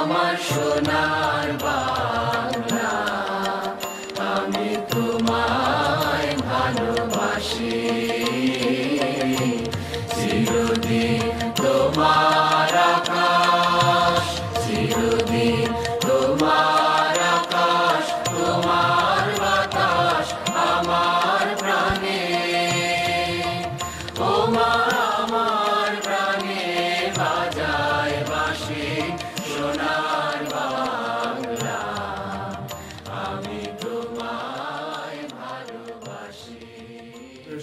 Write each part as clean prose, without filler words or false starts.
আমার সোনার বাংলা, আমি তোমায় ভালোবাসি। চিরদিন তোমার আকাশ, চিরদিন তোমার আকাশ, তোমার বাতাস আমার প্রাণে। ও মা আমার প্রাণে বাজায় বাঁশি সোনার বাংলা, আমি তোমায় ভালোবাসি।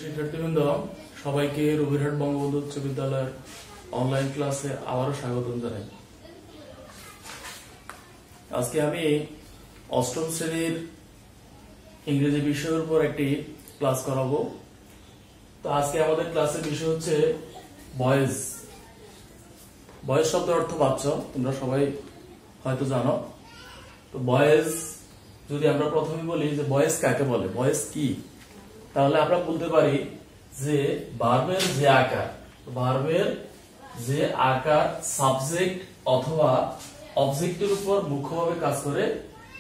শিক্ষার্থীবৃন্দ, সবাইকে রবিরহাট বঙ্গবন্ধু উচ্চ বিদ্যালয়ের অনলাইন ক্লাসে আবারও স্বাগতম জানাই। আজকে আমি অষ্টম শ্রেণীর ইংরেজি বিষয়ের উপর একটি ক্লাস করাবো। তো আজকে আমাদের ক্লাসের বিষয় হচ্ছে বয়েজ। বয়েজ শব্দের অর্থ বাচ্চ, তোমরা সবাই হয়তো জানো। তো বয়েজ যদি আমরা প্রথমে বলি যে বয়েজ কাকে বলে, বয়েজ কি, তাহলে আমরা বলতে পারি যে ভার্বের যে আকার, ভার্বের যে আকার সাবজেক্ট অথবা অবজেক্টের উপর মুখ্যভাবে কাজ করে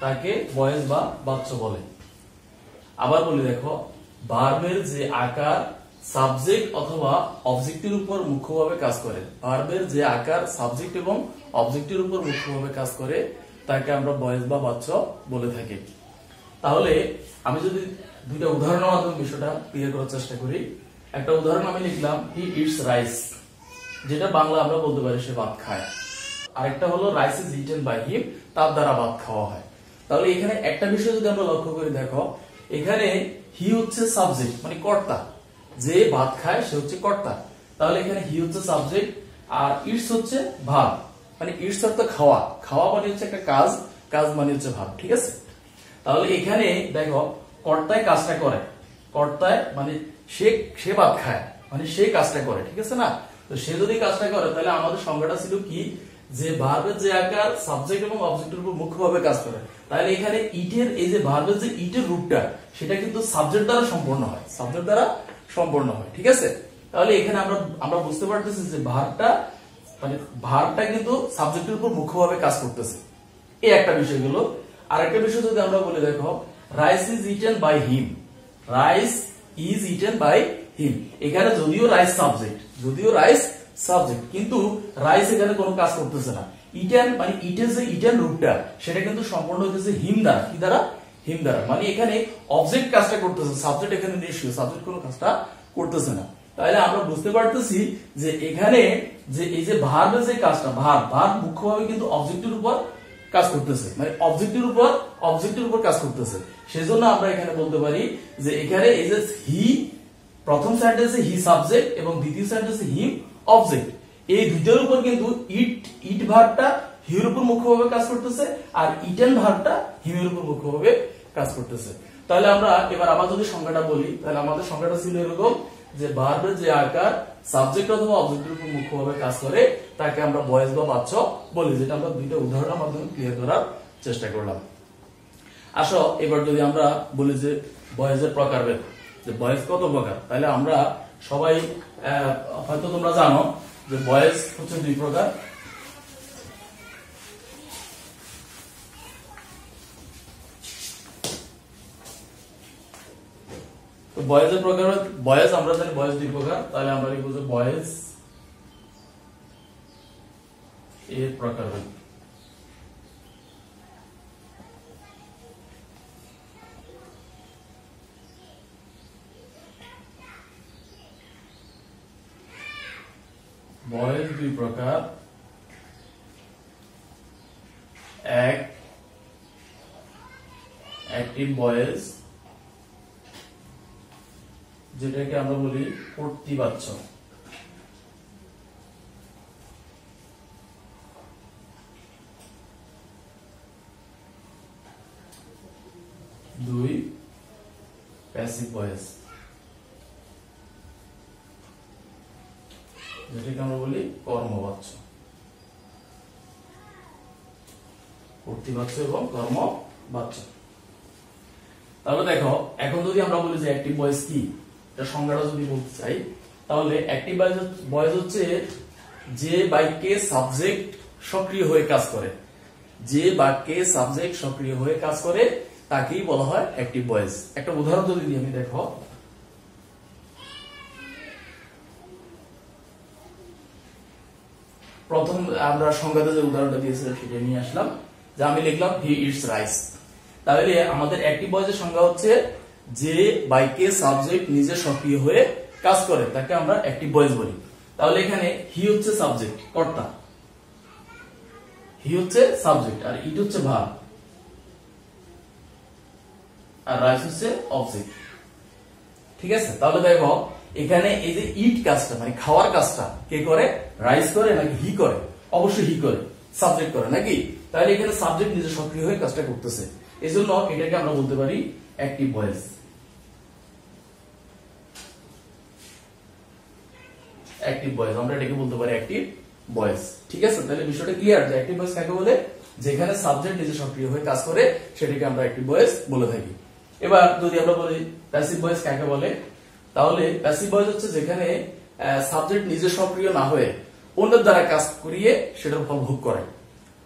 তাকে বয়েজ বা বাচ্চ বলে। আবার বলি দেখো, ভার্বের যে আকার সাবজেক্ট অথবা অবজেক্টের উপর মুখ্যভাবে কাজ করে, ভার্বের যে আকার সাবজেক্ট এবং অবজেক্টের উপর মুখ্যভাবে কাজ করে তাকে আমরা বয়েজ বা বাচ্চ বলে থাকি। তাহলে আমি যদি দুইটা উদাহরণের মাধ্যমে বিষয়টা ক্লিয়ার করার চেষ্টা করি। একটা উদাহরণ আমি লিখলাম, হি ইটস রাইস, যেটা বাংলা আমরা বলতে পারি সে ভাত খায়। আরেকটা হলো rice is eaten by him, তার দ্বারা ভাত খাওয়া হয়। তাহলে এখানে একটা বিষয় যদি আমরা লক্ষ্য করি, দেখো এখানে হি হচ্ছে সাবজেক্ট মানে কর্তা, যে ভাত খায় সে হচ্ছে কর্তা। তাহলে এখানে হি হচ্ছে সাবজেক্ট আর ইটস হচ্ছে ভাব, মানে ইটস অর্থ খাওয়া, খাওয়া মানে হচ্ছে একটা কাজ, কাজ মানে হচ্ছে ভাব, ঠিক আছে। তাহলে এখানে দেখো কর্তায় কাজটা করে, কর্তায় মানে সে ভাত খায় মানে সে কাজটা করে, ঠিক আছে না। তো সে যদি কাজটা করে তাহলে আমাদের সংজ্ঞাটা ছিল কি, যে ভার্বের যে আকার সাবজেক্ট এবং অবজেক্টের উপর মুখ্যভাবে কাজ করে। তাহলে এখানে ইটের এই যে ভার্বের যে ইটের রূপটা সেটা কিন্তু সাবজেক্ট দ্বারা সম্পূর্ণ হয়, সাবজেক্ট দ্বারা সম্পূর্ণ হয়, ঠিক আছে। তাহলে এখানে আমরা বুঝতে পারতেছি যে ভার্বটা মানে ভার্বটা কিন্তু সাবজেক্টের উপর মুখ্যভাবে কাজ করতেছে, এই একটা বিষয় গেল। আরেকটা বিষয় যদি আমরা বলে দেখো, rice is eaten by him, rice is eaten by him. এখানে যদিও রাইস সাবজেক্ট, যদিও রাইস সাবজেক্ট, কিন্তু রাইস এখানে কোনো কাজ করতেছে না। ইটেন মানে ইটের যে ইটেন রূপটা সেটা কিন্তু সম্পূর্ণ হইতেছে হিম দ্বারা, কি দ্বারা, হিম দ্বারা। মানে এখানে অবজেক্ট কাজটা করতেছে, সাবজেক্ট এখানে নিষ্ক্রিয়, সাবজেক্ট কোনো কাজটা করতেছে না। তাহলে আমরা বুঝতে পারতেছি যে এখানে যে এই যে ভার্বের যে কাজটা, ভার্ব মুখ্যভাবে কিন্তু অবজেক্টের উপর কাজ করতেছে, মানে অবজেক্টের উপর কাজ করতেছে। সেজন্য আমরা এখানে বলতে পারি যে এখানে এই যে হি, প্রথম সেন্টেন্সে হি সাবজেক্ট এবং দ্বিতীয় সেন্টেন্সে হিম অবজেক্ট, এই দুইটার উপর কিন্তু ইট ভার্বটা হির উপর মুখ্যভাবে কাজ করতেছে আর ইটেন ভার্বটা হিমের উপর মুখ্যভাবে কাজ করতেছে। তাহলে আমরা এবার আবার যদি সংজ্ঞাটা বলি, তাহলে আমাদের সংজ্ঞাটা ছিল এরকম যে ভার্বের যে আকার সাবজেক্ট অথবা অবজেক্টের উপর মুখ্যভাবে কাজ করে তাকে আমরা বয়েজ বা বাচ্চ বলি, যেটা আমরা দুইটা উদাহরণের মাধ্যমে ক্লিয়ার করার চেষ্টা করলাম। আসো এবার যদি আমরা বলি যে বয়েজের প্রকারভেদ, যে বয়েজ কত প্রকার, তাহলে আমরা সবাই হয়তো তোমরা জানো যে বয়েজ হচ্ছে দুই প্রকার। তো বয়েজের প্রকার, বয়েজ আমরা জানি বয়েজ দুই প্রকার, তাহলে আমরা লিখব যে বয়েজ এর প্রকারভেদ। বয়েজ দুই প্রকার, এক অ্যাক্টিভ বয়েজ, যেটাকে আমরা বলি কর্তৃবাচ্য, দুই প্যাসিভ ভয়েস, যেটাকে আমরা বলি কর্মবাচ্য, কর্তৃবাচ্য এবং কর্মবাচ্য। তাহলে দেখো এখন যদি আমরা বলি যে অ্যাক্টিভ ভয়েস কি, এটা সংজ্ঞাটা যদি বলতে চাই, তাহলে অ্যাক্টিভ ভয়েস হচ্ছে যে বাক্যে সাবজেক্ট সক্রিয় হয়ে কাজ করে, যে বাক্যে সাবজেক্ট সক্রিয় হয়ে কাজ করে তাকেই বলা হয় অ্যাক্টিভ ভয়েস। একটা উদাহরণ যদি দিই আমি, দেখো প্রথম আমরা সংজ্ঞাতে যে উদাহরণটা দিয়েছিলাম সেটা নিয়ে আসলাম, যে আমি লিখলাম হি ইটস রাইস। তাহলে আমাদের অ্যাক্টিভ ভয়েসের সংজ্ঞা হচ্ছে যে বাক্যে সাবজেক্ট নিজে সক্রিয় হয়ে কাজ করে তাকে আমরা অ্যাক্টিভ ভয়েস বলি। তাহলে এখানে হি হচ্ছে সাবজেক্ট, কর্তা, হি হচ্ছে সাবজেক্ট, আর ইট হচ্ছে ভার্ব, আর রাইস হচ্ছে অবজেক্ট। ঠিক আছে, তাহলে দেখো এখানে এই যে ইট কাজটা মানে খাওয়ার কাজটা কে করে? রাইস করে নাকি হি করে? অবশ্যই হি করে, সাবজেক্ট করে নাকি? তাহলে এখানে সাবজেক্ট নিজে সক্রিয় হয়ে কাজটা করতেছে, এজন্য এটাকে আমরা বলতে পারি অ্যাক্টিভ ভয়েস। অ্যাক্টিভ ভয়েস আমরা এটাকে বলতে পারি অ্যাক্টিভ ভয়েস। ঠিক আছে, তাহলে বিষয়টা ক্লিয়ার যে অ্যাক্টিভ ভয়েস কাকে বলে? যেখানে সাবজেক্ট নিজে সক্রিয় হয়ে কাজ করে সেটাকে আমরা অ্যাক্টিভ ভয়েস বলে থাকি। এবার যদি আমরা বলি প্যাসিভ ভয়েস কাকে বলে, তাহলে প্যাসিভ ভয়েস হচ্ছে যেখানে সাবজেক্ট নিজে সক্রিয় না হয়ে অন্যের দ্বারা কাজ করিয়ে সেটার ফল ভোগ করে।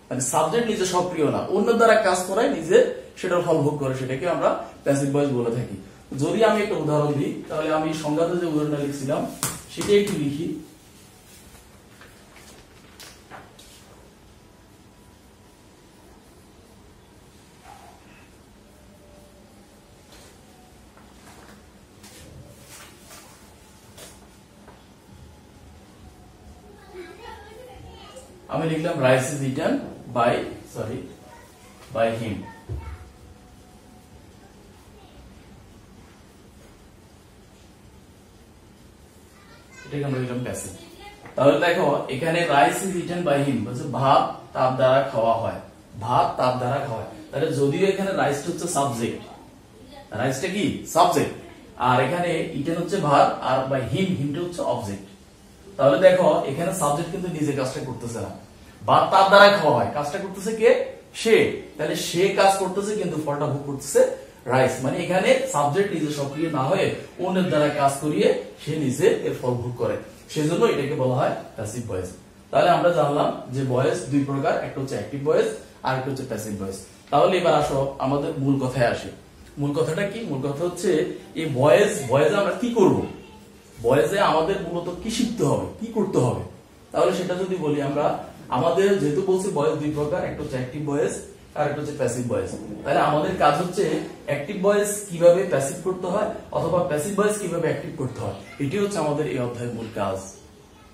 মানে সাবজেক্ট নিজে সক্রিয় না, অন্যের দ্বারা কাজ করায় নিজে সেটার ফল ভোগ করে, সেটাকে আমরা প্যাসিভ ভয়েস বলে থাকি। যদি আমি একটা উদাহরণ দিই, তাহলে আমি সংজ্ঞাতে যে উদাহরণটা লিখছিলাম সেটা একটু লিখি। আমি লিখলাম rice is eaten by him. এটাকে আমরা লিখলাম প্যাসিভ। তাহলে দেখো এখানে rice is eaten by him বলছে ভাত তার দ্বারা খাওয়া হয়, ভাত তার দ্বারা খাওয়া হয়। তাহলে যদিও এখানে রাইসটা হচ্ছে সাবজেক্ট, রাইসটা কি সাবজেক্ট, আর এখানে ইটেন হচ্ছে ভাত, আর বাই হিমটা হচ্ছে অবজেক্ট। তাহলে দেখো এখানে সাবজেক্ট কিন্তু নিজে কাজটা করতেছে না, ভাত তার দ্বারা খাওয়া হয়, কাজটা করতেছে কে? সে। তাহলে সে কাজ করতেছে কিন্তু ফলটা ভোগ করতেছে রাইস। মানে এখানে সাবজেক্ট নিজে সক্রিয় না হয়ে অন্যের দ্বারা কাজ করিয়ে সে নিজে এর ফল ভোগ করে, সেজন্য এটাকে বলা হয় প্যাসিভ ভয়েস। তাহলে আমরা জানলাম যে ভয়েস দুই প্রকার, একটা হচ্ছে অ্যাক্টিভ ভয়েস আর একটা হচ্ছে প্যাসিভ ভয়েস। তাহলে এবার আসো আমাদের মূল কথায় আসে। মূল কথাটা কি? মূল কথা হচ্ছে এই ভয়েসে আমরা কি করব, ভয়েসে আমাদের মূলত কি শিখতে হবে, কি করতে হবে। তাহলে সেটা যদি বলি আমরা, আমাদের যেহেতু বলছি ভয়েস দুই প্রকার, একটা হচ্ছে অ্যাক্টিভ ভয়েস আর একটা হচ্ছে প্যাসিভ ভয়েস। তাহলে আমাদের কাজ হচ্ছে অ্যাক্টিভ ভয়েস কিভাবে প্যাসিভ করতে হয় অথবা প্যাসিভ ভয়েস কিভাবে অ্যাক্টিভ করতে হয়, এটি হচ্ছে আমাদের এই অধ্যায়ের মূল কাজ।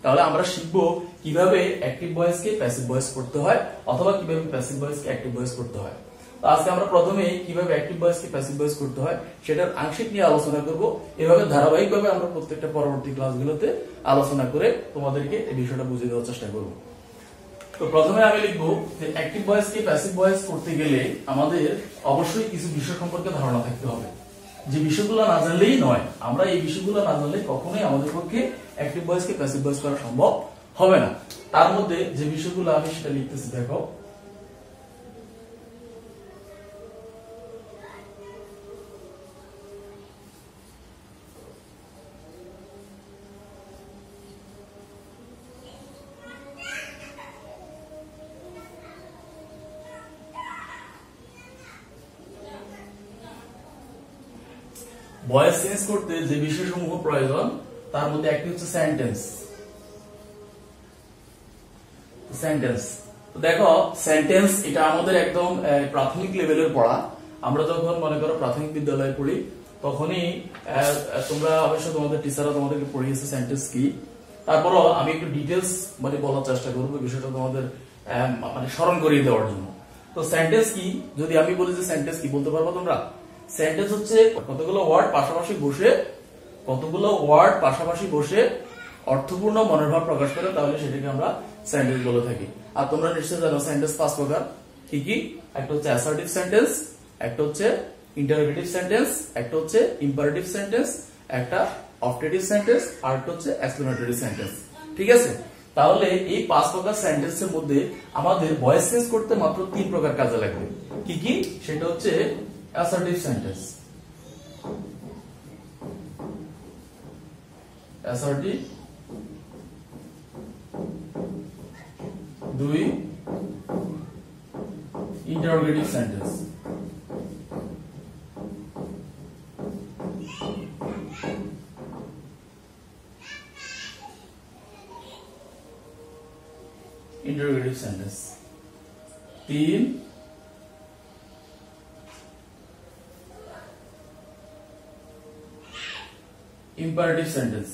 তাহলে আমরা শিখবো কিভাবে অ্যাক্টিভ ভয়েসকে প্যাসিভ ভয়েস করতে হয় অথবা কিভাবে প্যাসিভ ভয়েসকে অ্যাক্টিভ ভয়েস করতে হয়। তো আজকে আমরা প্রথমে কিভাবে অ্যাক্টিভ ভয়েসকে প্যাসিভ ভয়েস করতে হয় সেটার আংশিক নিয়ে আলোচনা করব। এভাবে ধারাবাহিকভাবে আমরা প্রত্যেকটা পরবর্তী ক্লাসগুলোতে আলোচনা করে তোমাদেরকে এই বিষয়টা বুঝিয়ে দেওয়ার চেষ্টা করব। তো প্রথমে আমি লিখবো যে অ্যাক্টিভ ভয়েসকে প্যাসিভ ভয়েস করতে গেলে আমাদের অবশ্যই কিছু বিষয় সম্পর্কে ধারণা থাকতে হবে, যে বিষয়গুলো না জানলেই নয়। আমরা এই বিষয়গুলো না জানলে কখনোই আমাদের পক্ষে অ্যাক্টিভ ভয়েসকে প্যাসিভ ভয়েস করা সম্ভব হবে না। তার মধ্যে যে বিষয়গুলো আমি সেটা লিখতেছি, দেখো ভয়েস চেঞ্জ করতে যে বিষয়সমূহ প্রয়োজন তার মধ্যে একটি হচ্ছে সেন্টেন্স। তো দেখো সেন্টেন্স এটা আমাদের একদম প্রাথমিক লেভেলের পড়া। আমরা যখন মনে করো প্রাথমিক বিদ্যালয়ে পড়ি তখনই তোমরা অবশ্যই তোমাদের টিচাররা তোমাদেরকে পড়িয়েছে সেন্টেন্স কি। তারপরও আমি একটু ডিটেলস মানে বলার চেষ্টা করবো বিষয়টা তোমাদের মানে স্মরণ করিয়ে দেওয়ার জন্য। তো সেন্টেন্স কি, যদি আমি বলি যে সেন্টেন্স কি, বলতে পারবো তোমরা? সেন্টেন্স হচ্ছে কতগুলো ওয়ার্ড পাশাপাশি বসে অর্থপূর্ণ মনের ভাব প্রকাশ করে, তাহলে সেটাকে আমরা সেন্টেন্স বলে থাকি। আর তোমরা নিশ্চয়ই জানো সেন্টেন্স পাঁচ প্রকার। কি কি? একটা হচ্ছে অ্যাসার্টিভ সেন্টেন্স, একটা হচ্ছে ইন্টারোগেটিভ সেন্টেন্স, একটা হচ্ছে ইম্পারেটিভ সেন্টেন্স, একটা অবজেক্টিভ সেন্টেন্স, আর একটা হচ্ছে এক্সক্লেমেটরি সেন্টেন্স। ঠিক আছে, তাহলে এই পাঁচ প্রকার সেন্টেন্সের মধ্যে আমাদের ভয়েস চেঞ্জ করতে মাত্র তিন প্রকার কাজে লাগবে। কি কি? সেটা হচ্ছে অ্যাসার্টিভ সেন্টেন্স, অ্যাসার্টিভ, দুই interrogative sentence. Interrogative sentence. 3 imperative sentence.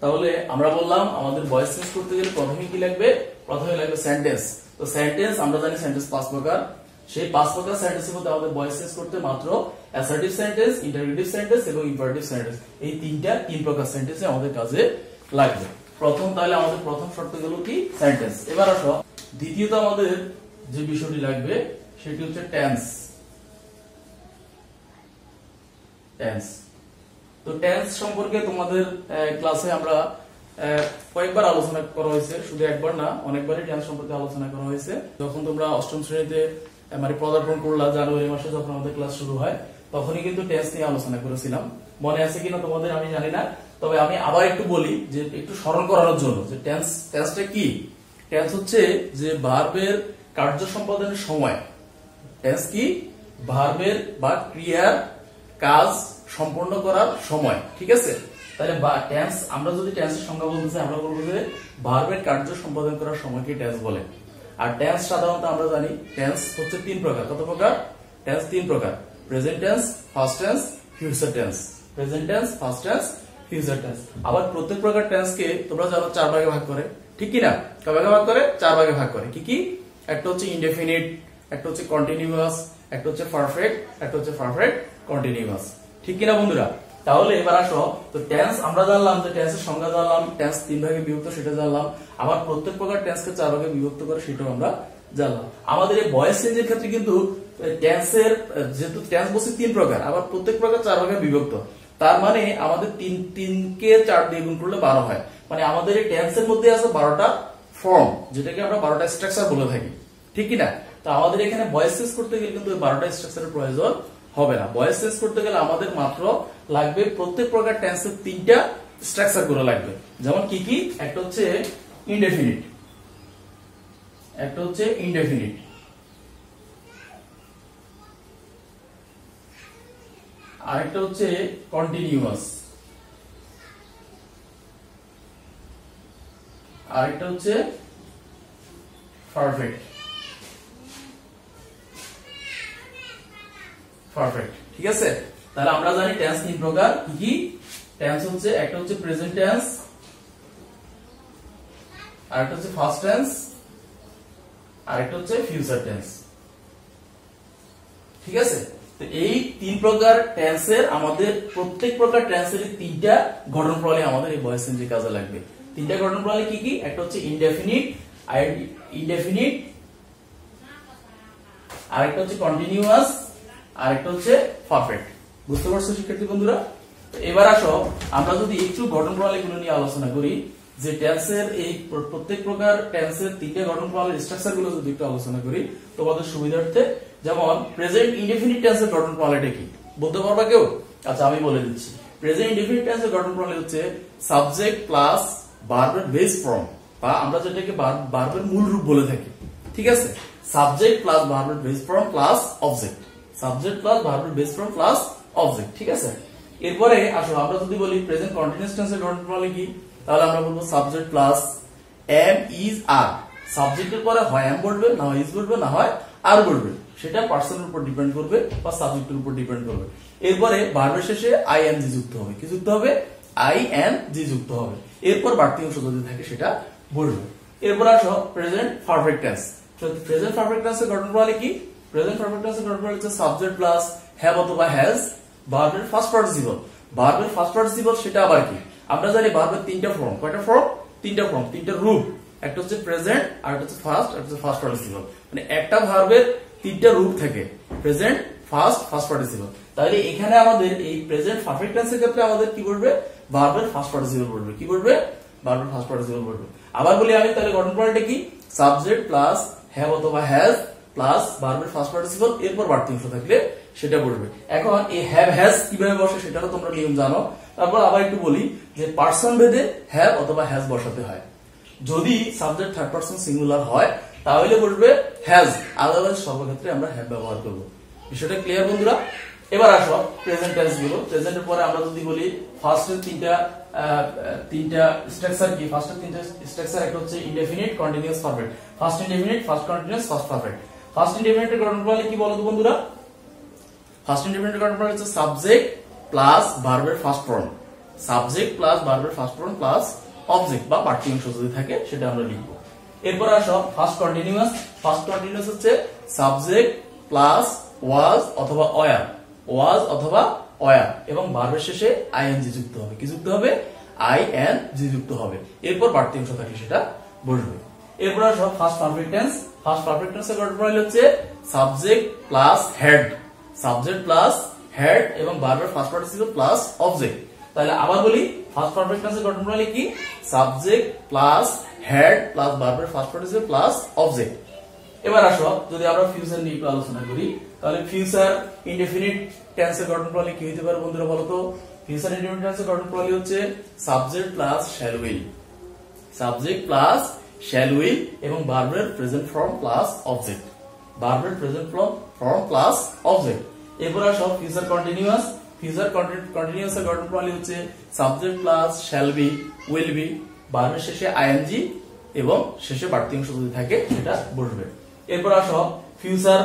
তাহলে আমরা বললাম আমাদের ভয়েস চেঞ্জ করতে গেলে প্রথমে কি লাগবে, প্রথমে লাগবে সেন্টেন্স। তো সেন্টেন্স আমরা জানি সেন্টেন্স 5 প্রকার, সেই 5 প্রকার সেন্টেন্সের মধ্যে আমাদের ভয়েস চেঞ্জ করতে মাত্র অ্যাসার্টিভ সেন্টেন্স, ইন্টারোগেটিভ সেন্টেন্স এবং ইম্পারেটিভ সেন্টেন্স, এই 3 প্রকার সেন্টেন্সে আমাদের কাজে লাগবে। প্রথম তাহলে আমাদের প্রথম শর্ত হলো কি সেন্টেন্স। এবার আসো দ্বিতীয়ত আমাদের যে বিষয়টি লাগবে সেটি হচ্ছে টেন্স। টেন্স, তো টেন্স সম্পর্কে তোমাদের ক্লাসে আমরা কয়েকবার আলোচনা করা হয়েছে, শুধু একবার না অনেকবারই টেন্স সম্পর্কে আলোচনা করা হয়েছে। যখন তোমরা অষ্টম শ্রেণীতে মানে পদার্পণ করলা, জানুয়ারি মাসে যখন আমাদের ক্লাস শুরু হয় তখনই কিন্তু টেন্স নিয়ে আলোচনা করেছিলাম। মনে আছে কিনা তোমাদের আমি জানি না, তবে আমি আবার একটু বলি যে একটু স্মরণ করানোর জন্য যে টেন্সটা কি। টেন্স হচ্ছে যে ভার্বের কার্য সম্পাদনের সময়। টেন্স কি? ভার্বের বা ক্রিয়ার কাজ সম্পন্ন করার সময়, ঠিক আছে? তাহলে টেন্স, আমরা যদি টেন্সের সংজ্ঞা বলতে চাই আমরা বলবো যে ভার্বের কার্য সম্পাদন করার সময়কে টেন্স বলে। আর টেন্স সাধারণত আমরা জানি টেন্স হচ্ছে 3 প্রকার। কত প্রকার? টেন্স 3 প্রকার: present tense, first tense, future tense. Present tense, first tense, future tense. আবার প্রত্যেক প্রকার টেন্সকে তোমরা জানো 4 ভাগে ভাগ করে, ঠিক কি না? কয় ভাগে ভাগ করে? 4 ভাগে ভাগ করে। কি কি? একটা হচ্ছে ইনডেফিনিট, একটা হচ্ছে কন্টিনিউয়াস, একটা হচ্ছে পারফেক্ট, একটা হচ্ছে পারফেক্ট কন্টিনিউয়াস, ঠিক কি না বন্ধুরা? তাহলে এবার আসো, তো টেন্স আমরা জানলাম যে টেন্সের সংজ্ঞা জানলাম, টেন্স 3 ভাগে বিভক্ত সেটা জানলাম, আবার প্রত্যেক প্রকার টেন্সকে 4 ভাগে বিভক্ত করে সেটাও আমরা জানলাম। আমাদের এই ভয়েস চেঞ্জের ক্ষেত্রে কিন্তু টেন্সের যেহেতু টেন্স বলছি 3 প্রকার, আবার প্রত্যেক প্রকার 4 ভাগে বিভক্ত, তার মানে আমাদের 3 কে 4 দিয়ে গুণ করলে 12 হয়। মানে আমাদের এই টেন্সের মধ্যে আছে 12টা ফর্ম, যেটাকে আমরা 12টা স্ট্রাকচার বলে থাকি, ঠিক কি না? তো আমাদের এখানে ভয়েস চেঞ্জ করতে গেলে কিন্তু 12টা স্ট্রাকচারের প্রয়োজন হবে না। ভয়েস চেঞ্জ করতে গেলে আমাদের মাত্র লাগবে প্রত্যেক প্রকার টেন্সের 3টা স্ট্রাকচার গুলো লাগবে। যেমন কি কি? একটা হচ্ছে ইনডেফিনিট, একটা হচ্ছে ইনডেফিনিট, আরেকটা হচ্ছে কন্টিনিউয়াস, আরেকটা হচ্ছে পারফেক্ট। পারফেক্ট, ঠিক আছে? তাহলে আমরা জানি টেন্স 3 প্রকার। কি কি টেন্স হচ্ছে? একটা হচ্ছে প্রেজেন্ট টেন্স, আরেকটা হচ্ছে ফার্স্ট টেন্স, আরেকটা হচ্ছে ফিউচার টেন্স, ঠিক আছে? তো এই 3 প্রকার টেন্সের আমাদের প্রত্যেক প্রকার টেন্সের 3টা গঠন প্রণালী আমাদের এই ভয়েস চেঞ্জের কাজে লাগবে। 3টা গঠন প্রণালী কি কি? একটা হচ্ছে ইনডেফিনিট, ইনডেফিনিট, আরেকটা হচ্ছে কন্টিনিউয়াস, আরেকটা হচ্ছে পারফেক্ট। বুঝতে পারছো শিক্ষার্থী বন্ধুরা? এবার আসো আমরা যদি একটু গঠন প্রণালীগুলো নিয়ে আলোচনা করি, যে টেন্সের এই প্রত্যেক প্রকার টেন্সের 3টা গঠন প্রণালীর স্ট্রাকচার গুলো যদি একটু আলোচনা করি তোমাদের সুবিধার্থে। যেমন প্রেজেন্ট ইনডেফিনিট টেন্সের গঠন প্রণালীটা কি বলতে পারবা কেউ? আচ্ছা আমি বলে দিচ্ছি। প্রেজেন্ট ইনডেফিনিট টেন্সের গঠন প্রণালী হচ্ছে সাবজেক্ট প্লাস ভার্বের বেস ফর্ম, বা আমরা যেটাকে ভার্বের মূল রূপ বলে থাকি, ঠিক আছে? সাবজেক্ট প্লাস ভার্বের base form plus object, subject plus ভার্বের বেস ফর্ম প্লাস অবজেক্ট, ঠিক আছে? এরপরে আসো আমরা যদি বলি প্রেজেন্ট কন্টিনিউয়াস টেন্সের গঠন প্রণালী কি, তাহলে আমরা বলবো সাবজেক্ট প্লাস এম ইজ আর। সাবজেক্টের পরে হয় এম বলবে, না হয় ইজ বলবে, না হয় আর বলবে, সেটা পার্সনের উপর ডিপেন্ড করবে বা সাবজেক্টের উপর ডিপেন্ড করবে। এরপরে ভার্বের শেষে আই এন জি যুক্ত হবে। কি যুক্ত হবে? আই এন জি যুক্ত হবে। এরপর বাড়তি অংশ যদি থাকে সেটা বলবে। এরপর আসো present perfect tense. Present perfect টেন্সের গঠন প্রণালী কি? প্রেজেন্ট পারফেক্ট টেন্সের গঠন প্রণালী হচ্ছে সাবজেক্ট প্লাস হ্যাভ অথবা হ্যাজ, ভার্বের ফার্স্ট পার্টিসিপল। ভার্বের ফার্স্ট পার্টিসিপল সেটা আবার কি? আমরা জানি ভার্বের 3টা ফর্ম। কয়টা ফর্ম? 3টা ফর্ম, 3টা রূপ। একটা হচ্ছে প্রেজেন্ট, আরেকটা হচ্ছে ফার্স্ট, একটা হচ্ছে ফার্স্ট পার্টিসিপল। মানে একটা ভার্বের 3টা রূপ থাকে, প্রেজেন্ট, ফার্স্ট, ফার্স্ট পার্টিসিপল। তাহলে এখানে আমাদের এই প্রেজেন্ট পারফেক্ট টেন্সের ক্ষেত্রে আমাদের কি বলবে? ভার্বের ফার্স্ট পার্টিসিপল বলবে। কি বলবে? ভার্বের ফার্স্ট পার্টিসিপল বলবে। আবার বলি আমি, তাহলে গঠন প্রণালীটা কি? সাবজেক্ট প্লাস হ্যাভ অথবা হ্যাজ প্লাস ভার্বের ফার্স্ট পার্টিসিপল, এরপর বাড়তি অংশ থাকলে সেটা বসবে। এখন এই হ্যাভ হ্যাজ কিভাবে বসে সেটাও তোমরা নিয়ম জানো। তারপর আবার একটু বলি যে পার্সন ভেদে হ্যাভ অথবা হ্যাজ বসাতে হয়। যদি সাবজেক্ট থার্ড পার্সন সিঙ্গুলার হয় তাহলে বসবে হ্যাজ, আদারওয়াইজ সর্বক্ষেত্রে আমরা হ্যাভ ব্যবহার করব। বিষয়টা ক্লিয়ার বন্ধুরা? এবার আসো প্রেজেন্ট টেন্স গুলো। প্রেজেন্টের পরে আমরা যদি বলি ফার্স্টের তিনটা স্ট্রাকচার কি? ফার্স্টের তিনটা স্ট্রাকচার একটা হচ্ছে indefinite, continuous, perfect. First indefinite, first continuous, first perfect. First ইনডেফিনিটের গঠন প্রণালী কি বলো তো বন্ধুরা? ফার্স্ট ইনডেফিনিটের গঠন প্রণালী হচ্ছে সাবজেক্ট প্লাস ভার্বের ফার্স্ট ফর্ম, সাবজেক্ট প্লাস ভার্বের ফার্স্ট ফর্ম প্লাস অবজেক্ট বা বাড়তি অংশ যদি থাকে সেটা আমরা লিখবো। এরপর আসো ফার্স্ট কন্টিনিউয়াস। ফার্স্ট কন্টিনিউয়াস হচ্ছে সাবজেক্ট প্লাস ওয়াজ অথবা ওয়ার, ওয়াজ অথবা ওয়ার এবং ভার্বের শেষে আইএনজি যুক্ত হবে। কি যুক্ত হবে? আইএনজি যুক্ত হবে। এরপর বাড়তি অংশ থাকলে সেটা বসবে। এরপর আসো first perfect tense. First perfect টেন্সের গঠন প্রণালী হচ্ছে subject plus had, subject plus had এবং ভার্বের ফার্স্ট পার্টিসিপল প্লাস অবজেক্ট। তাহলে আবার বলি ফার্স্ট পারফেক্ট টেন্সের গঠন প্রণালী কি? সাবজেক্ট প্লাস হেড প্লাস ভার্বের ফার্স্ট পার্টিসিপল প্লাস অবজেক্ট। এবার আসো যদি আমরা ফিউচার নিয়ে একটু আলোচনা করি তাহলে ফিউচার ইনডেফিনিট টেন্সের গঠন প্রণালী কি হতে পারে বন্ধুরা বলো তো? ফিউচার ইনডেফিনিট টেন্সের গঠন প্রণালী হচ্ছে subject plus shall will, subject plus shall will এবং ভার্বের প্রেজেন্ট ফর্ম প্লাস অবজেক্ট, ভার্বের প্রেজেন্ট ফর্ম প্লাস অবজেক্ট। এরপর আসো ফিউচার কন্টিনিউয়াস। ফিউচার কন্টিনিউয়াস এর গঠন প্রণালী হচ্ছে subject plus shall be, will be, ভার্বের শেষে আইএনজি এবং শেষে বাড়তি অংশ যদি থাকে সেটা বসবে। এরপর আসো ফিউচার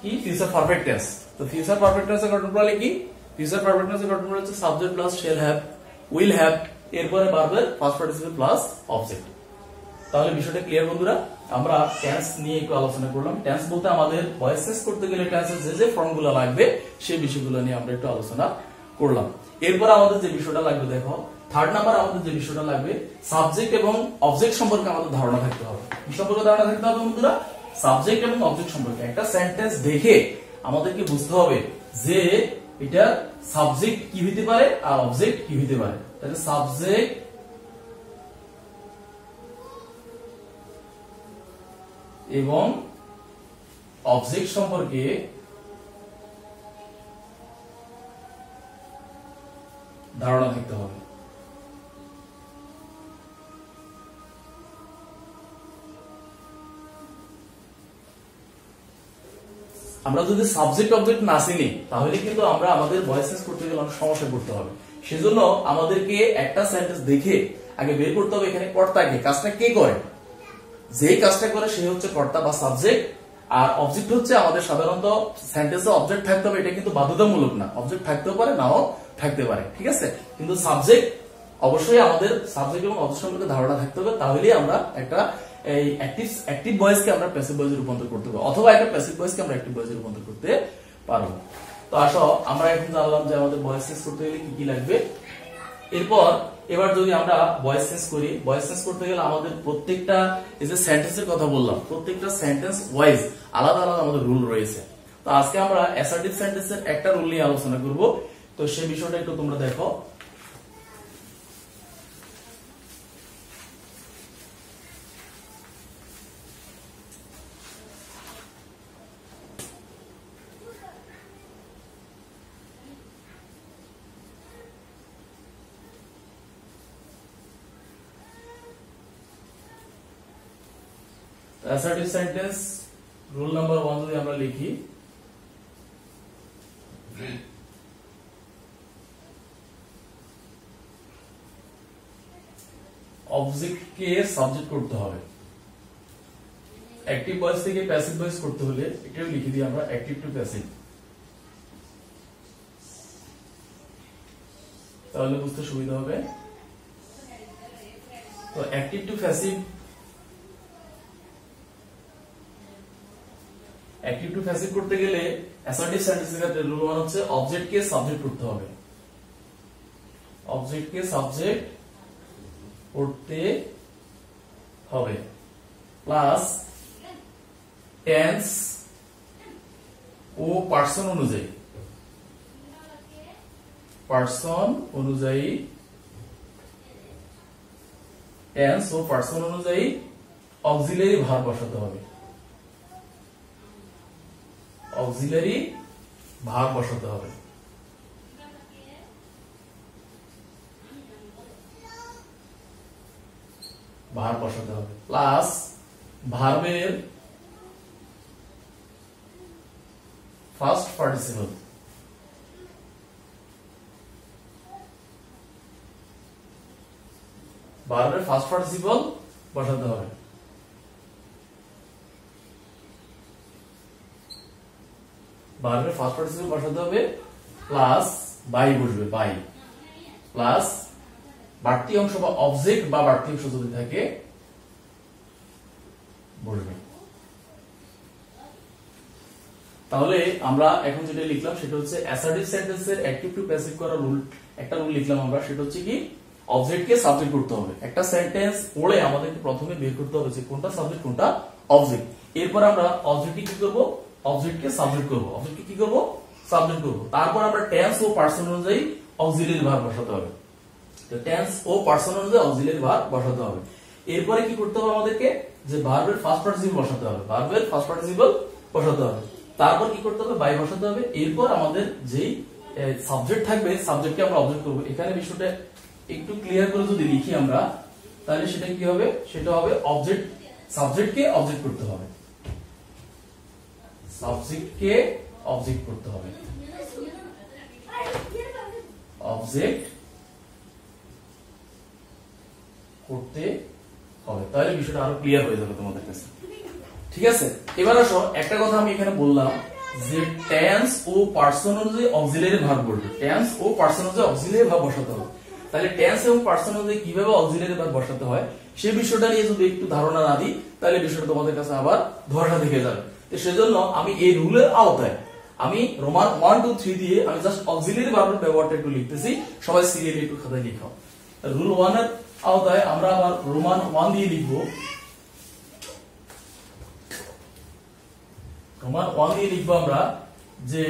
কি? Future perfect tense. তো ফিউচার পারফেক্ট টেন্সের গঠন প্রণালী কি? ফিউচার পারফেক্ট টেন্সের গঠন প্রণালী হচ্ছে subject plus shall have, will have, এরপরে ভার্বের ফার্স্ট পার্টিসিপল প্লাস অবজেক্ট। তাহলে বিষয়টা ক্লিয়ার বন্ধুরা? আমরা টেন্স নিয়ে একটু আলোচনা করলাম। টেন্স বলতে আমাদের ভয়েস চেঞ্জ করতে গেলে টেন্সের যে ফর্মগুলো লাগবে সেই বিষয়গুলো নিয়ে আমরা একটু আলোচনা করলাম। এরপর আমাদের যে বিষয়টা লাগবে দেখো, থার্ড নাম্বার আমাদের যে বিষয়টা লাগবে সাবজেক্ট এবং অবজেক্ট সম্পর্কে আমাদের ধারণা থাকতে হবে। কি সম্পর্কে ধারণা থাকতে হবে বন্ধুরা? সাবজেক্ট এবং অবজেক্ট সম্পর্কে। একটা সেন্টেন্স দেখে আমাদেরকে বুঝতে হবে যে এটা সাবজেক্ট কি হতে পারে আর অবজেক্ট কি হতে পারে। তাহলে সাবজেক্ট এবং অবজেক্ট সম্পর্কে ধারণা থাকতে হবে। আমরা যদি সাবজেক্ট অবজেক্ট না চিনি তাহলে কিন্তু আমরা আমাদের ভয়েস চেঞ্জ করতে গেলে অনেক সমস্যা করতে হবে। সেজন্য আমাদেরকে একটা সেন্টেন্স দেখে আগে বের করতে হবে এখানে কর্তা কে, কাজটা কে করে। যেই কাজটা করে সে হচ্ছে কর্তা বা সাবজেক্ট, আর অবজেক্ট হচ্ছে আমাদের সাধারণত সেন্টেন্সে অবজেক্ট থাকতে হবে, এটা কিন্তু বাধ্যতামূলক না। অবজেক্ট থাকতেও পারে নাও থাকতে পারে, ঠিক আছে? কিন্তু সাবজেক্ট অবশ্যই আমাদের সাবজেক্ট এবং অবজেক্ট সম্পর্কে ধারণা থাকতে হবে, তাহলেই আমরা একটা এই অ্যাক্টিভ ভয়েসকে আমরা প্যাসিভ ভয়েসে রূপান্তর করতে পারবো, অথবা একটা প্যাসিভ ভয়েসকে আমরা অ্যাক্টিভ ভয়েসে রূপান্তর করতে পারবো। তো আসো আমরা এখন জানলাম যে আমাদের ভয়েস চেঞ্জ করতে গেলে কি কি লাগবে। এবার যদি আমরা ভয়েস চেঞ্জ করি, ভয়েস চেঞ্জ করতে গেলে আমাদের প্রত্যেকটা এই যে সেন্টেন্সের কথা বললাম, প্রত্যেকটা সেন্টেন্স ওয়াইজ আলাদা আলাদা আমাদের রুল রয়েছে। তো আজকে আমরা অ্যাসার্টিভ সেন্টেন্সের একটা রুল নিয়ে আলোচনা করব। তো সেই বিষয়টা একটু তোমরা দেখো। অ্যাসার্টিভ সেন্টেন্স রুল নাম্বার 1 যদি আমরা লিখি, অবজেক্টকে সাবজেক্ট করতে হবে। অ্যাক্টিভ ভয়েস থেকে প্যাসিভ ভয়েস করতে হলে এটাও লিখে দিই আমরা, অ্যাক্টিভ টু প্যাসিভ, তাহলে বুঝতে সুবিধা হবে। তো active to passive, active to passive করতে গেলে অ্যাসার্টিভ সেন্টেন্সের ক্ষেত্রে রুল 1 হচ্ছে অবজেক্টকে সাবজেক্ট করতে হবে, অবজেক্টকে সাবজেক্ট করতে হবে, প্লাস টেন্স ও পার্সন অনুযায়ী, টেন্স ও পার্সন অনুযায়ী অক্সিলারি ভার্ব বসাতে হবে, অক্সিলারি ভার বসাতে হবে। ভার বসাতে হবে প্লাস ভার্বের ফার্স্ট পার্টিসিপল। ভার্বের ফার্স্ট পার্টিসিপল বসাতে হবে। ভার্বের ফার্স্ট পার্টিসিপল বসাতে হবে প্লাস বাই বসবে, বাই প্লাস বাড়তি অংশ বা অবজেক্ট বা বাড়তি অংশ যদি থাকে বসবে। তাহলে আমরা এখন যেটা লিখলাম সেটা হচ্ছে অ্যাসার্টিভ সেন্টেন্সের অ্যাক্টিভ টু প্যাসিভ করার রুল। একটা রুল লিখলাম আমরা, সেটা হচ্ছে কি অবজেক্টকে সাবজেক্ট করতে হবে। একটা সেন্টেন্স পড়ে আমাদেরকে প্রথমে বের করতে হবে যে কোনটা সাবজেক্ট কোনটা অবজেক্ট। এরপর আমরা অবজেক্টকে কি করব, অবজেক্টকে সাবজেক্ট করব, অবজেক্টকে কি করব সাবজেক্ট করব। তারপর আমরা টেন্স ও পার্সন অনুযায়ী অক্সিলিয়ারি ভার্ব বসাতে হবে। তো টেন্স ও পার্সন অনুযায়ী অক্সিলিয়ারি ভার্ব বসাতে হবে। এরপরে কি করতে হবে আমাদেরকে, যে ভার্বের ফার্স্ট পার্টিসিপল বসাতে হবে, ভার্বের ফার্স্ট পার্টিসিপল বসাতে হবে। তারপর কি করতে হবে, বাই বসাতে হবে। এরপর আমাদের যেই সাবজেক্ট থাকবে সাবজেক্টকে আমরা অবজেক্ট করব। এখানে বিষয়টা একটু ক্লিয়ার করে যদি লিখি আমরা, তাহলে সেটা কি হবে, সেটা হবে অবজেক্ট, সাবজেক্টকে অবজেক্ট করতে হবে, সাবজেক্টকে অবজেক্ট করতে হবে, অবজেক্ট করতে হবে। তাহলে বিষয়টা আরো ক্লিয়ার হয়ে যাবে তোমাদের কাছে। ঠিক আছে, এবার আসো একটা কথা আমি এখানে বললাম যে টেন্স ও পার্সন অনুযায়ী অক্সিলিয়ারি ভার্ব বলবে, টেন্স ও পার্সন অনুযায়ী অক্সিলিয়ারি ভার্ব বসাতে হবে। তাহলে টেন্স এবং পার্সন অনুযায়ী কিভাবে অক্সিলিয়ারি ভার্ব বসাতে হয় সেই বিষয়টা নিয়ে যদি একটু ধারণা না দিই তাহলে বিষয়টা তোমাদের কাছে আবার ধরা থেকে যাবে। তো সেজন্য আমি এই রুলের আওতায় আমি রোমান 1 2 3 দিয়ে আমি জাস্ট অক্সিলিয়ারি ভার্বের ব্যবহারটা একটু লিখতেছি, সবাই সিরিয়ালি একটু খাতায় লিখো। রুল 1 এর আওতায় আমরা আবার রোমান 1 দিয়ে লিখবো, রোমান 1 দিয়ে লিখবো আমরা যে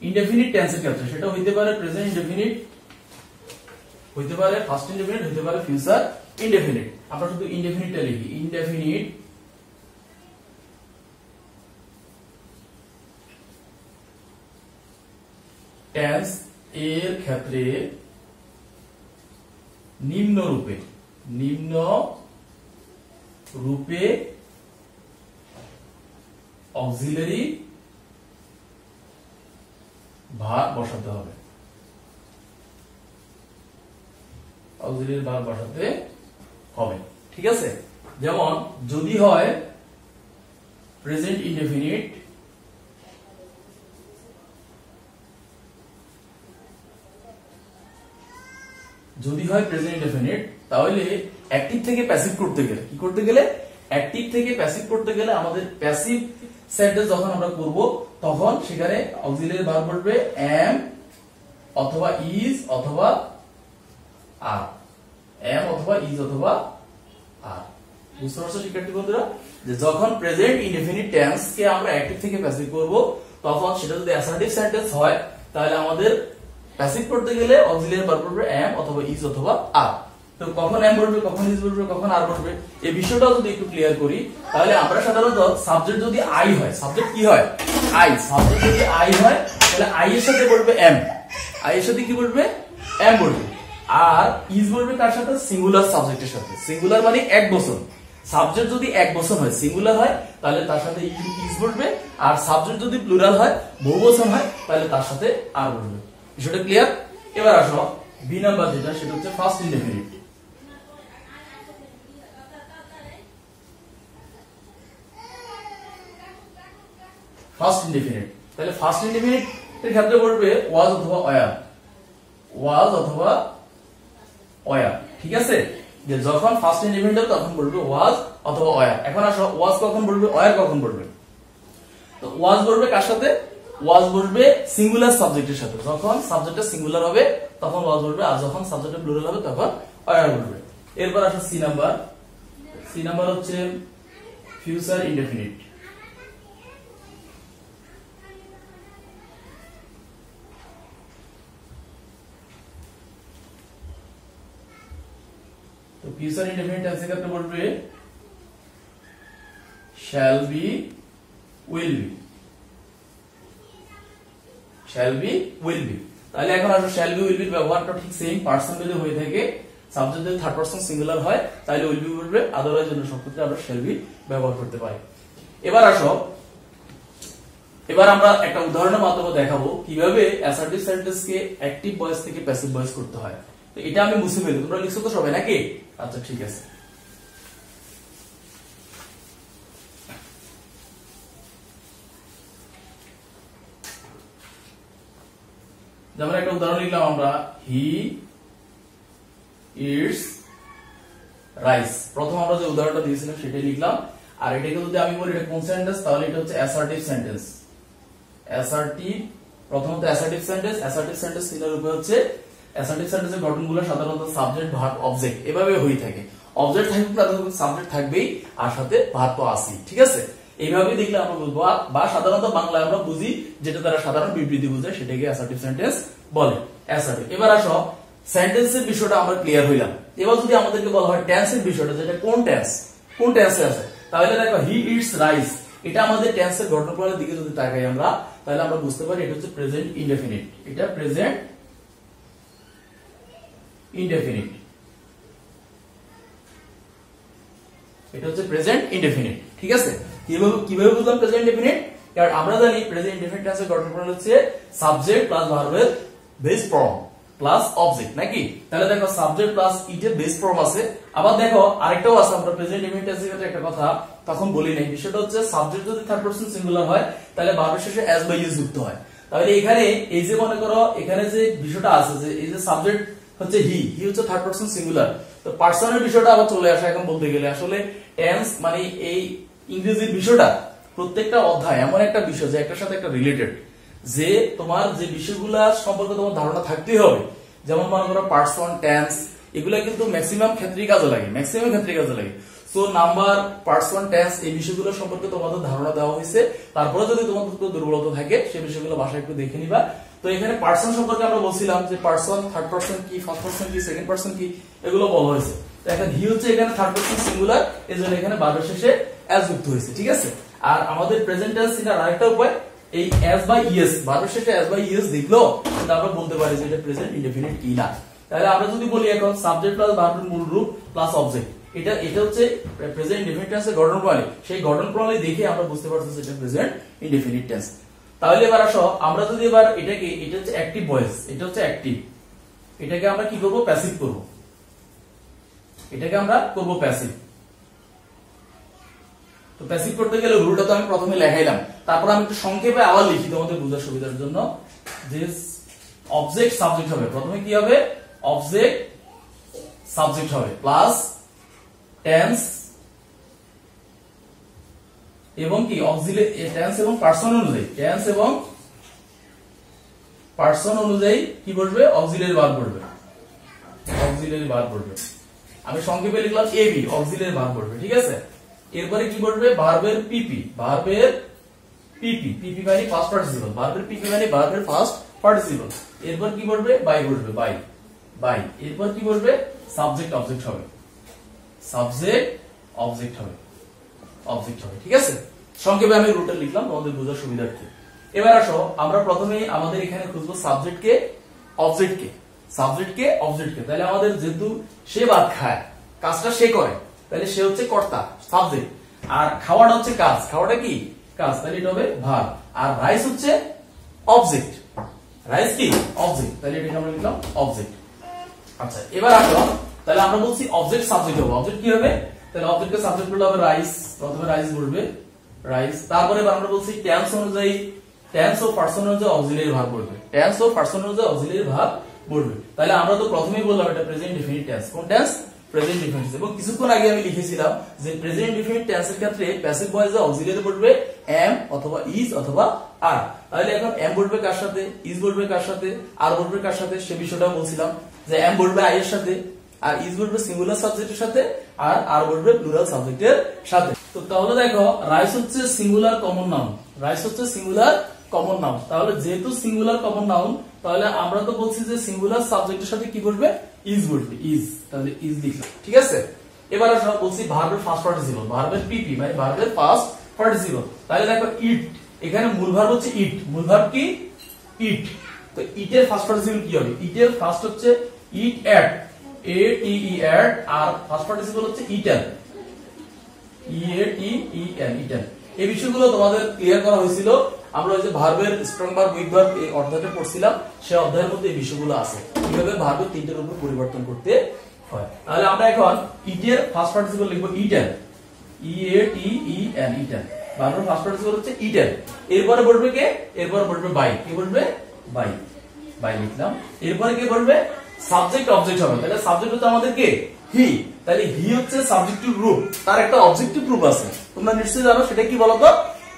ইনডেফিনিট টেন্সের ক্ষেত্রে সেটা হইতে পারে প্রেজেন্ট ইনডেফিনিট, হইতে পারে ফার্স্ট ইনডেফিনিট, হইতে পারে ফিউচার ইনডেফিনিট। আমরা শুধু ইনডেফিনিটটা লিখি, ইনডেফিনিট টেন্স এর ক্ষেত্রে নিম্ন রূপে অক্সিলারি ভার্ব বসাতে হবে, অক্সিলারি ভার্ব বসাতে হবে। ঠিক আছে, যেমন যদি হয় প্রেজেন্ট ইনডেফিনিট, যদি হয় প্রেজেন্ট ইনডেফিনিট তাহলে অ্যাক্টিভ থেকে প্যাসিভ করতে গেলে কি করতে গেলে, অ্যাক্টিভ থেকে প্যাসিভ করতে গেলে আমাদের প্যাসিভ সেন্টেন্স যখন আমরা করব তখন সেখানে অক্সিলিয়ারি ভার্ব বলবে am অথবা is অথবা are, am অথবা is অথবা are। বুঝতে পারছো শিক্ষার্থী বন্ধুরা, যে যখন প্রেজেন্ট ইনডেফিনিট টেন্স কে আমরা অ্যাক্টিভ থেকে প্যাসিভ করব তখন সেটা যদি অ্যাসার্টিভ সেন্টেন্স হয় তাহলে আমাদের প্যাসিভ করতে গেলে অক্সিলিয়ারি ভার্ব বলবে am অথবা is অথবা are। তো কখন am বলবে, কখন is বলবে, কখন are বলবে, এই বিষয়টাও যদি একটু ক্লিয়ার করি তাহলে আমরা সাধারণত সাবজেক্ট যদি I হয়, সাবজেক্ট কি হয় I, সাবজেক্ট যদি I হয় তাহলে I এর সাথে বলবে am, I এর সাথে কি বলবে am বলবে। আর is বলবে কার সাথে, সিঙ্গুলার সাবজেক্টের সাথে। সিঙ্গুলার মানে এক বচন, সাবজেক্ট যদি এক বচন হয় সিঙ্গুলার হয় তাহলে তার সাথে is বলবে, আর সাবজেক্ট যদি প্লুরাল হয় বহুবচন হয় তাহলে তার সাথে are বলবে। বিষয়টা ক্লিয়ার। এবার আসো বি নাম্বার যেটা, সেটা হচ্ছে ফার্স্ট ইনডেফিনিট। ফার্স্ট ইনডেফিনিট, তাহলে ফার্স্ট ইনডেফিনিট এর ক্ষেত্রে বলবে ওয়াজ অথবা ওয়ার, ওয়াজ অথবা ওয়ার। ঠিক আছে, যে যখন ফার্স্ট ইনডেফিনিট হবে তখন বলবে ওয়াজ অথবা ওয়ার। এখন আসো ওয়াজ কখন বলবে, ওয়ার কখন বলবে। তো ওয়াজ বলবে কার সাথে, ওয়াজ বলবে সিঙ্গুলার সাবজেক্টের সাথে, যখন সাবজেক্টটা সিঙ্গুলার হবে তখন ওয়াজ বলবে, আর যখন সাবজেক্টটা প্লুরাল হবে তখন ওয়ার বলবে। এরপর আসো সি নাম্বার, সি নাম্বার হচ্ছে ফিউচার ইনডেফিনিট। তো ফিউচার ইনডেফিনিট টেন্সের ক্ষেত্রে বলবে shall be, will be, shall be, will be। তাহলে এখন আসলে shall be, will be ব্যবহারটা ঠিক সেম, পারসন যদি হয়ে থাকে, সাবজেক্ট যদি থার্ড পারসন সিঙ্গুলার হয় তাহলে will be বলবে, আদারওয়াইজ অন্য সব ক্ষেত্রে আমরা shall be ব্যবহার করতে পারি। এবার আসো, এবার আমরা একটা উদাহরণের মাধ্যমে দেখাবো কিভাবে অ্যাসার্টিভ সেন্টেন্স কে অ্যাক্টিভ ভয়েস থেকে প্যাসিভ ভয়েস করতে হয়। তো এটা আমি মুছে ফেলি, তোমরা লিখছো তো সবাই নাকি? আচ্ছা ঠিক আছে। যেমন একটা উদাহরণ লিখলাম আমরা, হি ইটস রাইস। প্রথম আমরা যে উদাহরণটা দিয়েছিলাম সেটাই লিখলাম। আর এটাকে যদি আমি বলি এটা কোন সেন্টেন্স, তাহলে এটা হচ্ছে অ্যাসার্টিভ সেন্টেন্স। অ্যাসার্টিভ, প্রথমত অ্যাসার্টিভ সেন্টেন্স। অ্যাসার্টিভ সেন্টেন্স তিনের রূপে হচ্ছে। অ্যাসার্টিভ সেন্টেন্সের গঠনগুলো সাধারণত সাবজেক্ট, ভার্ব, অবজেক্ট এভাবে হয়ে থাকে। অবজেক্ট থাকবে না, সাবজেক্ট থাকবেই, আর সাথে ভার্ব তো আছেই, ঠিক আছে? এইভাবে দেখলে আমরা বুঝবো, বা সাধারণত বাংলায় আমরা বুঝি যেটা তারা সাধারণ বিবৃতি বোঝায় সেটাকে অ্যাসার্টিভ সেন্টেন্স বলে। অ্যাসার্টিভ। এবার আসো, সেন্টেন্সের বিষয়টা আমরা ক্লিয়ার হইলাম। এবার যদি আমাদেরকে বলা হয় টেন্সের বিষয়টা, যেটা কোন টেন্স, কোন টেন্সে আছে, তাহলে দেখো হি ইটস রাইস, এটা আমাদের টেন্সের ঘটনাপ্রণালীর দিকে যদি তাকাই আমরা, তাহলে আমরা বুঝতে পারি এটা হচ্ছে প্রেজেন্ট ইনডেফিনিট। এটা প্রেজেন্ট ইনডেফিনিট, এটা হচ্ছে প্রেজেন্ট ইনডেফিনিট, ঠিক আছে? কিভাবে বুঝলাম প্রেজেন্ট ইনডেফিনিট? কারণ আমরা জানি প্রেজেন্ট ইনডেফিনিট টেন্সের ঘটনাপ্রণালী হচ্ছে সাবজেক্ট প্লাস ভার্বের বেস ফর্ম প্লাস অবজেক্ট, নাকি? তাহলে দেখো সাবজেক্ট প্লাস ইটের বেস ফর্ম আছে। আবার দেখো আরেকটাও আছে, আমরা প্রেজেন্ট ইনডেফিনিট টেন্সের ক্ষেত্রে একটা কথা তখন বলি নাই, বিষয়টা হচ্ছে সাবজেক্ট যদি থার্ড পারসন সিঙ্গুলার হয় তাহলে ভার্বের শেষে অ্যাজ বা ইউজ যুক্ত হয়। তাহলে এখানে এই যে মনে করো এখানে যে বিষয়টা আছে, যে এই যে সাবজেক্ট হচ্ছে হি হচ্ছে থার্ড পারসন সিঙ্গুলার, তো পার্সনের বিষয়টা আবার চলে আসে এখন বলতে গেলে। আসলে টেন্স মানে এই ইংরেজির বিষয়টা প্রত্যেকটা অধ্যায় এমন একটা বিষয় যে একটার সাথে একটা রিলেটেড, যে তোমার যে বিষয়গুলা সম্পর্কে তোমার ধারণা থাকতেই হবে। যেমন মনে করো পার্সন, টেন্স এগুলা কিন্তু ম্যাক্সিমাম ক্ষেত্রেই কাজে লাগে, ম্যাক্সিমাম ক্ষেত্রে কাজে লাগে। সো নাম্বার, পার্সন, টেন্স এই বিষয়গুলো সম্পর্কে তোমাদের ধারণা দেওয়া হয়েছে। তারপরে যদি তোমাদের কোনো দুর্বলতা থাকে সেই বিষয়গুলো বাসায় একটু দেখে নিবা। তো এখানে পার্সন সম্পর্কে আমরা বলছিলাম যে পার্সন থার্ড পারসন কি, ফার্স্ট পারসন কি, সেকেন্ড পারসন কি, এগুলো বলা হয়েছে। তো এখন হি হচ্ছে এখানে থার্ড পারসন সিঙ্গুলার, এজন্য এখানে ভার্বের শেষে অ্যাজ যুক্ত হয়েছে, ঠিক আছে? আর আমাদের প্রেজেন্ট টেন্স এর আরেকটা উপায়, এই অ্যাজ বাই ইএস, ভার্বের শেষে অ্যাজ বাই ইএস দেখলো কিন্তু আমরা বলতে পারি যে এটা প্রেজেন্ট ইনডেফিনিট কি না। তাহলে আমরা যদি বলি এখন সাবজেক্ট প্লাস ভার্বের মূল রূপ প্লাস অবজেক্ট, এটা হচ্ছে প্রেজেন্ট ইনডেফিনিট টেন্সের গঠন প্রণালী। সেই গঠন প্রণালী দেখে আমরা বুঝতে পারছি যে এটা প্রেজেন্ট ইনডেফিনিট টেন্স। তাহলে এবার আসো, আমরা যদি এবার এটাকে, এটা হচ্ছে অ্যাক্টিভ ভয়েস, এটা হচ্ছে অ্যাক্টিভ, এটাকে আমরা কি করব, প্যাসিভ করব। এটাকে আমরা করব প্যাসিভ। তো প্যাসিভ করতে গেলে রুলটা তো আমি প্রথমে লেখাইলাম, তারপর আমি একটু সংক্ষেপে আবার লিখি তোমাদের বোঝার সুবিধার জন্য। যে অবজেক্ট সাবজেক্ট হবে, প্রথমে কি হবে, অবজেক্ট সাবজেক্ট হবে প্লাস টেন্স এবং কি অক্সিলারি, টেন্স এবং পার্সন অনুযায়ী, টেন্স এবং পার্সন অনুযায়ী কি বলবে, অক্সিলারি ভার্ব বলবে, অক্সিলারি ভার্ব বলবে। আমি সংক্ষেপে লিখলাম এবি, অক্সিলারি ভার্ব বলবে, ঠিক আছে? এরপরে কি বলবে, ভার্বের পিপি, ভার্বের পিপি, পিপি মানে ফার্স্ট পার্টিসিপল, ভার্বের পিপি মানে ভার্বের ফার্স্ট পার্টিসিপল। এরপর কি বলবে, বাই বলবে, বাই, বাই। এরপর কি বলবে, সাবজেক্ট অবজেক্ট হবে, সাবজেক্ট অবজেক্ট হবে, অবজেক্ট হবে, ঠিক আছে? সংক্ষেপে আমি রুলটা লিখলাম তোমাদের বোঝার সুবিধার্থে। এবার আসো, আমরা প্রথমে আমাদের এখানে খুঁজবো সাবজেক্টকে, অবজেক্টকে, সাবজেক্টকে, অবজেক্টকে। তাহলে আমাদের যেহেতু সে ভাত খায়, কাজটা সে করে, তাহলে সে হচ্ছে কর্তা, সাবজেক্ট। আর খাওয়াটা হচ্ছে কাজ, খাওয়াটা কি কাজ, তাহলে এটা হবে ভার্ব। আর রাইস হচ্ছে অবজেক্ট, রাইস কি অবজেক্ট, তাহলে এটাকে আমরা লিখলাম অবজেক্ট। আচ্ছা এবার আসো, তাহলে আমরা বলছি অবজেক্ট সাবজেক্ট হবে, অবজেক্ট কি হবে, তাহলে অবজেক্টের সাবজেক্ট হলো হবে রাইস, প্রথমে রাইস বলবে, রাইস। তারপরে আমরা বলছি টেন্স অনুযায়ী, টেন্স ও পার্সন অনুযায়ী অক্সিলারি ভার্ব বলবে, টেন্স ও পার্সন অনুযায়ী অক্সিলারি ভার্ব বলবে। তাহলে আমরা তো প্রথমেই বললাম এটা প্রেজেন্ট ডিফিনিট টেন্স, কোন টেন্স, প্রেজেন্ট ডিফিনিট। এবং কিছুক্ষণ আগে আমি লিখেছিলাম যে প্রেজেন্ট ডিফিনিট টেন্সের ক্ষেত্রে প্যাসিভ ভয়েসে অক্সিলারি বলবে এম অথবা ইজ অথবা আর। তাহলে এখন এম বলবে কার সাথে, ইজ বলবে কার সাথে, আর বলবে কার সাথে, সে বিষয়টা বলছিলাম যে এম বলবে আই এর সাথে, আর ইজ বলবে সিঙ্গুলার সাবজেক্টের সাথে, আর বলবে প্লুরাল সাবজেক্টের সাথে। তো তাহলে দেখো রাইস হচ্ছে সিঙ্গুলার কমন নাউন, রাইস হচ্ছে সিঙ্গুলার কমন নাউন। তাহলে যেহেতু সিঙ্গুলার কমন নাউন, তাহলে আমরা তো বলছি যে সিঙ্গুলার সাবজেক্টের সাথে কি বলবে, ইজ বলবে, ইজ। তাহলে ইজ লিখলাম, ঠিক আছে? এবার আমরা বলছি ভার্বের ফার্স্ট পার্টিসিপল, ভার্বের পিপি মানে ভার্বের ফার্স্ট পার্টিসিপল। তাহলে দেখো ইট, এখানে মূল ভার্ব হচ্ছে ইট, মূল ভার্ব কি ইট। তো ইটের ফার্স্ট পার্টিসিপল কি হবে? ইটের ফার্স্ট হচ্ছে ইট এট, এ টি ই এট, আর ফার্স্ট পার্টিসিপল হচ্ছে ইটেন, ই এ টি ই এন, ইটেন। এই বিষয়গুলো তোমাদের ক্লিয়ার করা হয়েছিল, আমরা ওই যে ভার্বের স্ট্রং ভার্ব উইক ভার্ব এই অধ্যায়টা পড়ছিলাম, সেই অধ্যায়ের মধ্যে এই বিষয়গুলো আছে কিভাবে ভার্বের তিনটের উপর পরিবর্তন করতে হয়। তাহলে আমরা এখন ইটের ফার্স্ট পার্টিসিপল লিখবো ইটেন, ই এ টি ই এন, ইটেন। ভার্বের ফার্স্ট পার্টিসিপল হচ্ছে ইটেন। এরপরে বলবে কে? এরপরে বলবে বাই। কি বলবে? বাই, বাই লিখলাম। এরপরে কে বলবে? সাবজেক্ট অবজেক্ট হবে। তাহলে সাবজেক্ট হচ্ছে আমাদের কে? হি। তাহলে হি হচ্ছে সাবজেক্টিভ রূপ, তার একটা অবজেক্টিভ রূপ আছে, তোমরা নিশ্চয়ই জানো, সেটা কি বলতো?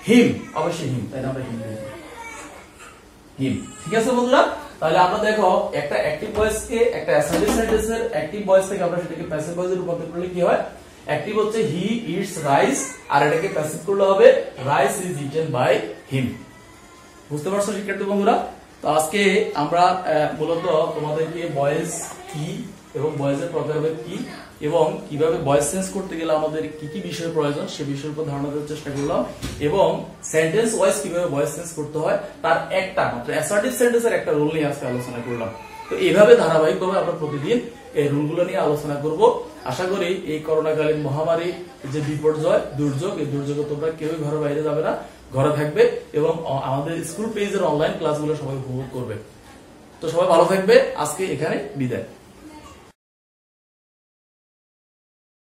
হিম, অবশ্যই হিম। তাই আমরা হিম লিখব, হিম। ঠিক আছে বন্ধুরা? তাহলে আমরা দেখো একটা অ্যাক্টিভ ভয়েস কে একটা অ্যাসার্টিভ সেন্টেন্সের অ্যাক্টিভ ভয়েস থেকে আমরা সেটাকে প্যাসিভ ভয়েসে রূপান্তর করলে কি হয়? অ্যাক্টিভ হচ্ছে হি ইটস রাইস, আর এটাকে প্যাসিভ করলে হবে rice is eaten by him. বুঝতে পারছো শিক্ষার্থী বন্ধুরা? তো আজকে আমরা মূলত তোমাদেরকে ভয়েস কি এবং ভয়েসের প্রকারভেদ কি এবং কিভাবে ভয়েস চেঞ্জ করতে গেলে আমাদের কি কি বিষয়ের প্রয়োজন সে বিষয়ের উপর ধারণা দেওয়ার চেষ্টা করলাম, এবং সেন্টেন্স ওয়াইজ কিভাবে ভয়েস চেঞ্জ করতে হয় তার একটা মাত্র অ্যাসার্টিভ সেন্টেন্সের একটা রুল নিয়ে আজকে আলোচনা করলাম। তো এইভাবে ধারাবাহিকভাবে আমরা প্রতিদিন এই রুলগুলো নিয়ে আলোচনা করব। আশা করি এই করোনাকালীন মহামারী যে বিপর্যয় দুর্যোগ, এই দুর্যোগে তোমরা কেউই ঘরের বাইরে যাবে না, ঘরে থাকবে এবং আমাদের স্কুল পেজের অনলাইন ক্লাসগুলো সবাই উপভোগ করবে। তো সবাই ভালো থাকবে, আজকে এখানে বিদায়।